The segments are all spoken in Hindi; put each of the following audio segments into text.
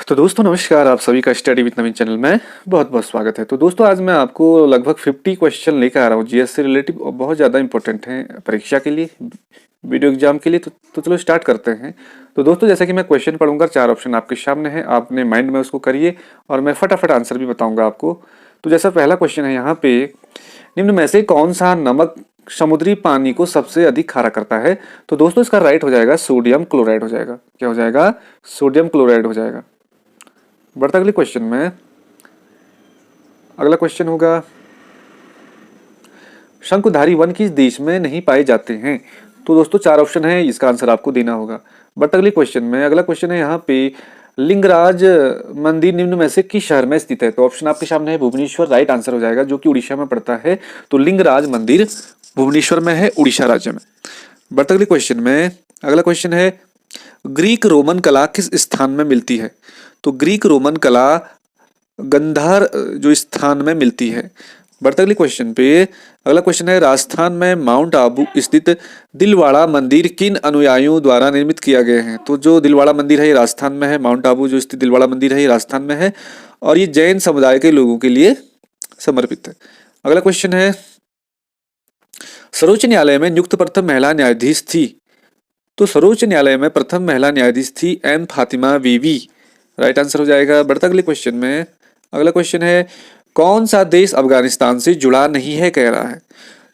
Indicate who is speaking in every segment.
Speaker 1: तो दोस्तों नमस्कार, आप सभी का स्टडी विद नवीन चैनल में बहुत बहुत स्वागत है। तो दोस्तों आज मैं आपको लगभग 50 क्वेश्चन लेकर आ रहा हूँ जीएस से रिलेटिव और बहुत ज़्यादा इंपॉर्टेंट हैं परीक्षा के लिए, वीडियो एग्जाम के लिए। तो चलो स्टार्ट करते हैं। तो दोस्तों जैसा कि मैं क्वेश्चन पढ़ूंगा, 4 ऑप्शन आपके सामने है, आपने माइंड में उसको करिए और मैं फटाफट आंसर भी बताऊंगा आपको। तो जैसा पहला क्वेश्चन है यहाँ पे, निम्न में से कौन सा नमक समुद्री पानी को सबसे अधिक खारा करता है? तो दोस्तों इसका राइट हो जाएगा सोडियम क्लोराइड हो जाएगा। क्या हो जाएगा? सोडियम क्लोराइड हो जाएगा। बढ़ता अगले क्वेश्चन में। अगला क्वेश्चन होगा, शंकुधारी वन किस देश में नहीं पाए जाते हैं? तो दोस्तों 4 ऑप्शन है, इसका आंसर आपको देना होगा। बट अगले क्वेश्चन में, अगला क्वेश्चन है यहाँ पे, लिंगराज मंदिर निम्न में से किस शहर में स्थित है? तो ऑप्शन आपके सामने है भुवनेश्वर, राइट आंसर हो जाएगा, जो कि उड़ीसा में पड़ता है। तो लिंगराज मंदिर भुवनेश्वर में है, उड़ीसा राज्य में। बढ़ते अगले क्वेश्चन में, अगला क्वेश्चन है, ग्रीक रोमन कला किस स्थान में मिलती है? तो ग्रीक रोमन कला गंधार जो स्थान में मिलती है। बढ़ते अगले क्वेश्चन पे, अगला क्वेश्चन है, राजस्थान में माउंट आबू स्थित दिलवाड़ा मंदिर किन अनुयायियों द्वारा निर्मित किया गया है? तो जो दिलवाड़ा मंदिर है ये राजस्थान में है, माउंट आबू जो स्थित दिलवाड़ा मंदिर है ये राजस्थान में है और ये जैन समुदाय के लोगों के लिए समर्पित है। अगला क्वेश्चन है, सर्वोच्च न्यायालय में नियुक्त प्रथम महिला न्यायाधीश थी? तो सर्वोच्च न्यायालय में प्रथम महिला न्यायाधीश थी एम फातिमा बीवी, राइट आंसर हो जाएगा। बढ़ता अगले क्वेश्चन में, अगला क्वेश्चन है, कौन सा देश अफगानिस्तान से जुड़ा नहीं है कह रहा है?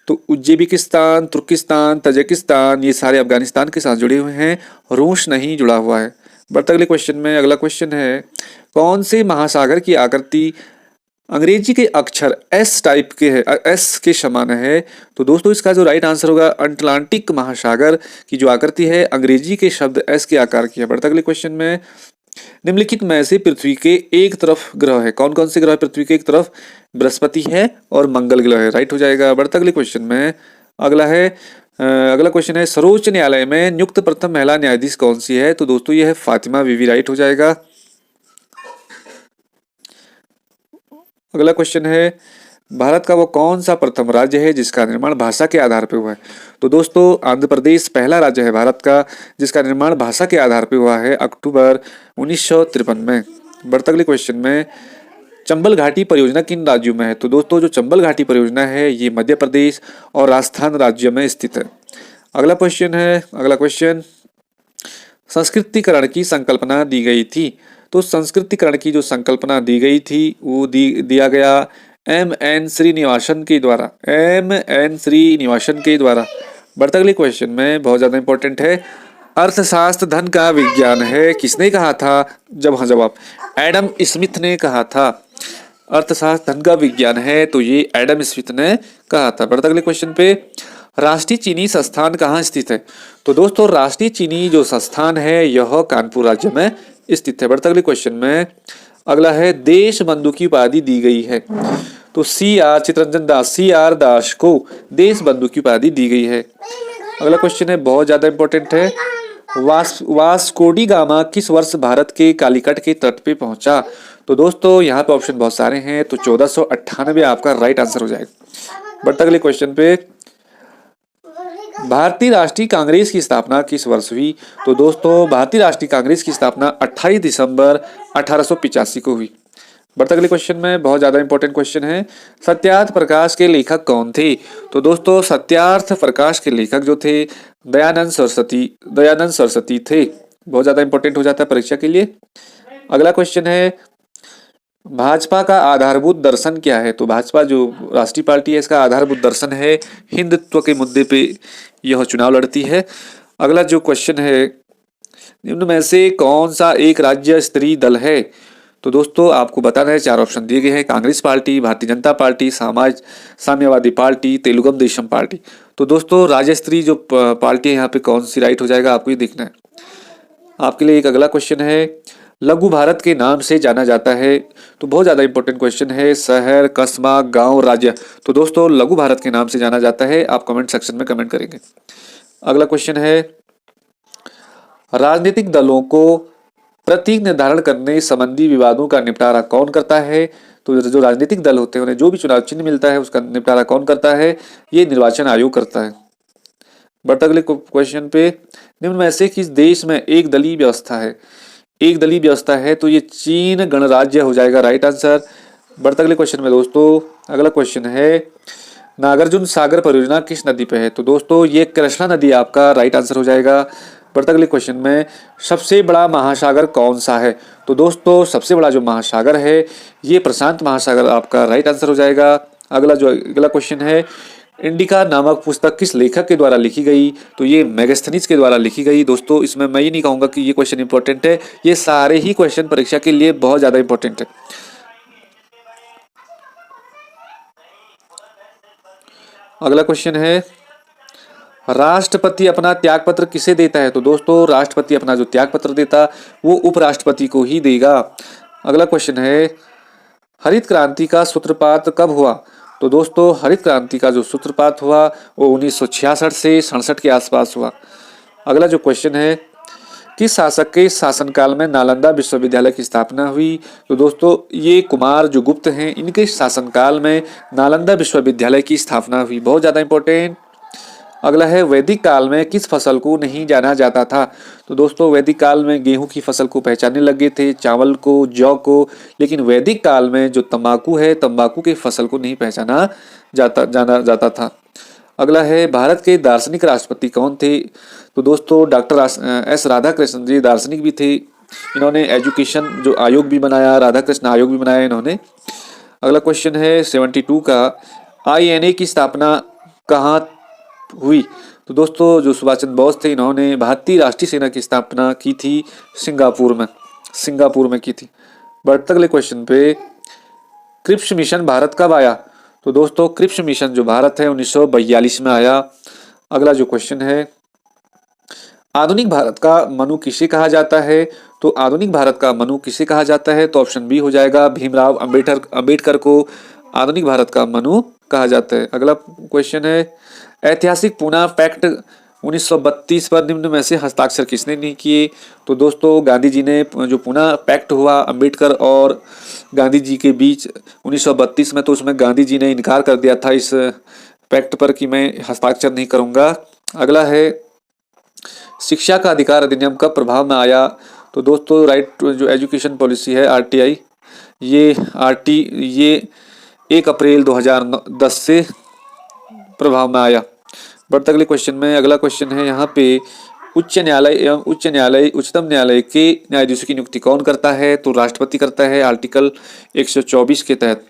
Speaker 1: तो उज्बेकिस्तान, तुर्किस्तान, तजिकिस्तान ये सारे अफगानिस्तान के साथ जुड़े हुए हैं, रूस नहीं जुड़ा हुआ है। बढ़ता अगले क्वेश्चन में, अगला क्वेश्चन है, कौन से महासागर की आकृति अंग्रेजी के अक्षर एस टाइप के है, एस के समान है? तो दोस्तों इसका जो राइट आंसर होगा, अटलांटिक महासागर की जो आकृति है अंग्रेजी के शब्द एस के आकार की है। बढ़ता अगले क्वेश्चन में, निम्नलिखित में से पृथ्वी के एक तरफ ग्रह है? कौन कौन से ग्रह है पृथ्वी के एक तरफ? बृहस्पति है और मंगल ग्रह है, राइट हो जाएगा। बढ़ता अगले क्वेश्चन में, अगला है, अगला क्वेश्चन है, सर्वोच्च न्यायालय में नियुक्त प्रथम महिला न्यायाधीश कौन सी है? तो दोस्तों यह है फातिमा बीवी, राइट हो जाएगा। अगला क्वेश्चन है, भारत का वो कौन सा प्रथम राज्य है जिसका निर्माण भाषा के आधार पर हुआ है? तो दोस्तों आंध्र प्रदेश पहला राज्य है भारत का जिसका निर्माण भाषा के आधार पर हुआ है, अक्टूबर 1953 में। बढ़ता अगले क्वेश्चन में, चंबल घाटी परियोजना किन राज्यों में है? तो दोस्तों जो चंबल घाटी परियोजना है ये मध्य प्रदेश और राजस्थान राज्य में स्थित है। अगला क्वेश्चन है, अगला क्वेश्चन, संस्कृतिकरण की संकल्पना दी गई थी? तो संस्कृतिकरण की जो संकल्पना दी गई थी वो दिया गया एम एन श्रीनिवासन के द्वारा, एम एन श्रीनिवासन के द्वारा। बढ़ता अगले क्वेश्चन में, बहुत ज्यादा इंपॉर्टेंट है, अर्थशास्त्र धन का विज्ञान है, किसने कहा था? जब हाँ जवाब एडम स्मिथ ने कहा था। अर्थशास्त्र धन का विज्ञान है तो ये एडम स्मिथ ने कहा था। बढ़ता अगले क्वेश्चन पे, राष्ट्रीय चीनी संस्थान कहाँ स्थित है? तो दोस्तों राष्ट्रीय चीनी जो संस्थान है यह कानपुर राज्य में स्थित है। बढ़ता अगले क्वेश्चन में, अगला है, देश बंधु की उपाधि दी गई है? तो चितरंजन दास, CR दास को देश बंधु की उपाधि दी गई है। अगला क्वेश्चन है, बहुत ज्यादा इंपॉर्टेंट है, वास्को डी गामा किस वर्ष भारत के कालीकट के तट पे पहुंचा? तो दोस्तों यहाँ पे ऑप्शन बहुत सारे हैं, तो 1498 आपका राइट आंसर हो जाएगा। बढ़ता अगले क्वेश्चन पे, भारतीय राष्ट्रीय कांग्रेस की स्थापना किस वर्ष हुई? तो दोस्तों भारतीय राष्ट्रीय कांग्रेस की स्थापना 28 दिसंबर 1885 को हुई। बढ़ता अगले क्वेश्चन में, बहुत ज्यादा इंपॉर्टेंट क्वेश्चन है, सत्यार्थ प्रकाश के लेखक कौन थे? तो दोस्तों सत्यार्थ प्रकाश के लेखक जो थे दयानंद सरस्वती थे। बहुत ज्यादा इंपॉर्टेंट हो जाता है परीक्षा के लिए। अगला क्वेश्चन है, भाजपा का आधारभूत दर्शन क्या है? तो भाजपा जो राष्ट्रीय पार्टी है इसका आधारभूत दर्शन है हिंदुत्व के मुद्दे पे यह चुनाव लड़ती है। अगला जो क्वेश्चन है, निम्न में से कौन सा एक राज्य स्तरीय दल है? तो दोस्तों आपको बताना है, 4 ऑप्शन दिए गए हैं, कांग्रेस पार्टी, भारतीय जनता पार्टी, साम्यवादी पार्टी, तेलुगुम देशम पार्टी। तो दोस्तों राज्य स्तरीय जो पार्टी है यहाँ पे कौन सी राइट हो जाएगा आपको ये देखना है। आपके लिए एक अगला क्वेश्चन है, लघु भारत के नाम से जाना जाता है? तो बहुत ज्यादा इंपॉर्टेंट क्वेश्चन है, शहर, कस्बा, गांव, राज्य। तो दोस्तों लघु भारत के नाम से जाना जाता है, आप कमेंट सेक्शन में कमेंट करेंगे। अगला क्वेश्चन है, राजनीतिक दलों को प्रतीक निर्धारण करने संबंधी विवादों का निपटारा कौन करता है? तो जो राजनीतिक दल होते हैं उन्हें जो भी चुनाव चिन्ह मिलता है उसका निपटारा कौन करता है? ये निर्वाचन आयोग करता है। बट अगले क्वेश्चन पे, निम्न में से किस देश में एक दलीय व्यवस्था है? एक दलीय व्यवस्था है तो ये चीन गणराज्य हो जाएगा राइट आंसर। बढ़ते अगले क्वेश्चन में दोस्तों, अगला क्वेश्चन है नागार्जुन सागर परियोजना किस नदी पे है? तो दोस्तों ये कृष्णा नदी आपका राइट आंसर हो जाएगा। बढ़ते अगले क्वेश्चन में सबसे बड़ा महासागर कौन सा है? तो दोस्तों सबसे बड़ा जो महासागर है ये प्रशांत महासागर आपका राइट आंसर हो जाएगा। अगला क्वेश्चन है इंडिका नामक पुस्तक किस लेखक के द्वारा लिखी गई? तो ये मेगास्थनीज के द्वारा लिखी गई। दोस्तों इसमें मैं ये नहीं कहूँगा कि ये क्वेश्चन इंपॉर्टेंट है, ये सारे ही क्वेश्चन परीक्षा के लिए बहुत ज़्यादा इंपॉर्टेंट है। अगला क्वेश्चन है राष्ट्रपति अपना त्यागपत्र किसे देता है? तो दोस्तों राष्ट्रपति अपना जो त्यागपत्र देता वो उपराष्ट्रपति को ही देगा। अगला क्वेश्चन है हरित क्रांति का सूत्रपात कब हुआ? तो दोस्तों हरित क्रांति का जो सूत्रपात हुआ वो 1966 से 67 के आसपास हुआ। अगला जो क्वेश्चन है किस शासक के शासनकाल में नालंदा विश्वविद्यालय की स्थापना हुई? तो दोस्तों ये कुमार जो गुप्त हैं इनके शासनकाल में नालंदा विश्वविद्यालय की स्थापना हुई, बहुत ज़्यादा इंपॉर्टेंट। अगला है वैदिक काल में किस फसल को नहीं जाना जाता था? तो दोस्तों वैदिक काल में गेहूं की फसल को पहचानने लगे थे, चावल को, जौ को, लेकिन वैदिक काल में जो तंबाकू है तंबाकू की फसल को नहीं पहचाना जाना जाता था। अगला है भारत के दार्शनिक राष्ट्रपति कौन थे? तो दोस्तों डॉक्टर एस राधाकृष्णन जी दार्शनिक भी थे। इन्होंने एजुकेशन जो आयोग भी बनाया, राधाकृष्ण आयोग भी बनाया इन्होंने। अगला क्वेश्चन है 72 का INA की स्थापना कहाँ हुई? तो दोस्तों जो सुभाष चंद्र बोस थे इन्होंने भारतीय राष्ट्रीय सेना की स्थापना की थी सिंगापुर में की थी। बढ़ते अगले क्वेश्चन पे क्रिप्स मिशन भारत कब आया? तो दोस्तों क्रिप्स मिशन जो भारत है 1942 में आया। अगला जो क्वेश्चन है आधुनिक भारत का मनु किसे कहा जाता है? तो आधुनिक भारत का मनु किसे कहा जाता है? तो ऑप्शन बी हो जाएगा भीमराव अंबेडकर को आधुनिक भारत का मनु कहा जाता है। अगला क्वेश्चन है ऐतिहासिक पूना पैक्ट 1932 पर निम्न में से हस्ताक्षर किसने नहीं किए? तो दोस्तों गांधी जी ने जो पूना पैक्ट हुआ अंबेडकर और गांधी जी के बीच 1932 में, तो उसमें गांधी जी ने इनकार कर दिया था इस पैक्ट पर कि मैं हस्ताक्षर नहीं करूंगा। अगला है शिक्षा का अधिकार अधिनियम कब प्रभाव में आया? तो दोस्तों राइट जो एजुकेशन पॉलिसी है RTI ये 1 अप्रैल 2010 से प्रभाव में आया। बढ़ते अगले क्वेश्चन में अगला क्वेश्चन है यहाँ पे उच्च न्यायालय उच्चतम न्यायालय के न्यायाधीशों की नियुक्ति कौन करता है? तो राष्ट्रपति करता है आर्टिकल 124 के तहत।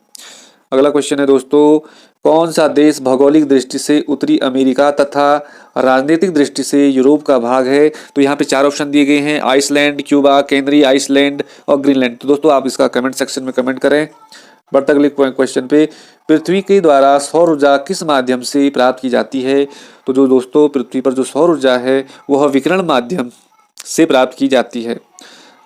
Speaker 1: अगला क्वेश्चन है दोस्तों कौन सा देश भौगोलिक दृष्टि से उत्तरी अमेरिका तथा राजनीतिक दृष्टि से यूरोप का भाग है? तो यहाँ पे 4 ऑप्शन दिए गए हैं आइसलैंड, क्यूबा, कैनरी आइसलैंड और ग्रीनलैंड। तो दोस्तों आप इसका कमेंट सेक्शन में कमेंट करें। बढ़ते अगले क्वेश्चन पे पृथ्वी के द्वारा सौर ऊर्जा किस माध्यम से प्राप्त की जाती है? तो जो दोस्तों पृथ्वी पर जो सौर ऊर्जा है वह विकिरण माध्यम से प्राप्त की जाती है।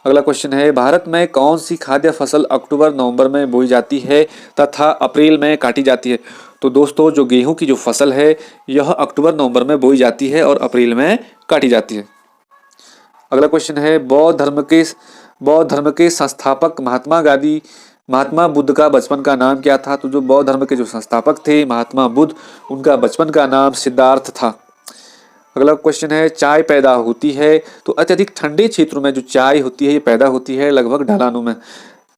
Speaker 1: अगला क्वेश्चन है भारत में कौन सी खाद्य फसल अक्टूबर-नवंबर में बोई जाती है तथा अप्रैल में काटी जाती है? तो दोस्तों जो गेहूं की जो फसल है यह अक्टूबर-नवंबर में बोई जाती है और अप्रैल में काटी जाती है। अगला क्वेश्चन है बौद्ध धर्म के संस्थापक महात्मा बुद्ध का बचपन का नाम क्या था? तो जो बौद्ध धर्म के जो संस्थापक थे महात्मा बुद्ध, उनका बचपन का नाम सिद्धार्थ था। अगला क्वेश्चन है चाय पैदा होती है तो अत्यधिक ठंडे क्षेत्रों में जो चाय होती है ये पैदा होती है लगभग ढलानों में।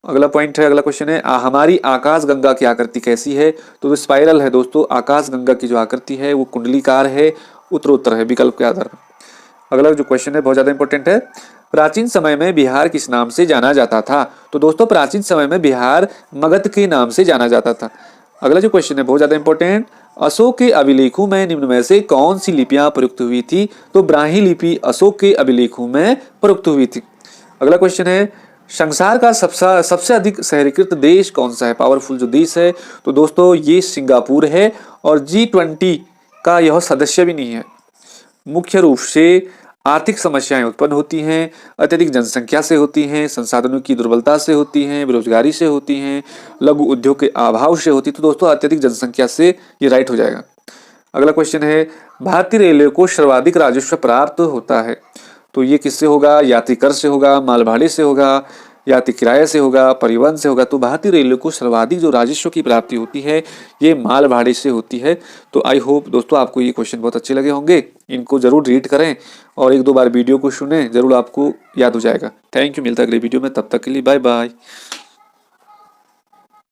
Speaker 1: अगला क्वेश्चन है हमारी आकाश गंगा की आकृति कैसी है? तो स्पाइरल है दोस्तों। आकाश गंगा की जो आकृति है वो कुंडलीकार है, उत्तरोत्तर है विकल्प के आधार पर। अगला जो क्वेश्चन है बहुत ज्यादा इंपॉर्टेंट है प्राचीन समय में बिहार किस नाम से जाना जाता था? तो दोस्तों प्राचीन समय में बिहार मगध के नाम से जाना जाता था। अगला जो क्वेश्चन है बहुत ज्यादा इंपॉर्टेंट अशोक के अभिलेखों में निम्न में से कौन सी लिपियां प्रयुक्त हुई थी? तो ब्राह्मी लिपि अशोक के अभिलेखों में प्रयुक्त हुई थी। अगला क्वेश्चन है संसार का सबसे अधिक शहरीकृत देश कौन सा है? पावरफुल जो देश है तो दोस्तों ये सिंगापुर है और G20 का यह सदस्य भी नहीं है। मुख्य रूप से आर्थिक समस्याएं उत्पन्न होती हैं, अत्यधिक जनसंख्या से होती हैं, संसाधनों की दुर्बलता से होती हैं, बेरोजगारी से होती हैं, लघु उद्योग के अभाव से होती है। तो दोस्तों अत्यधिक जनसंख्या से ये राइट हो जाएगा। अगला क्वेश्चन है भारतीय रेलवे को सर्वाधिक राजस्व प्राप्त होता है तो ये किससे होगा? यात्री कर से होगा, माल भाड़े से होगा, यात्री किराए से होगा, परिवहन से होगा, तो भारतीय रेलवे को सर्वाधिक जो राजस्व की प्राप्ति होती है ये माल भाड़े से होती है। तो आई होप दोस्तों आपको ये क्वेश्चन बहुत अच्छे लगे होंगे, इनको जरूर रीड करें और एक दो बार वीडियो को सुने, जरूर आपको याद हो जाएगा। थैंक यू, मिलता है अगले वीडियो में, तब तक के लिए बाय बाय।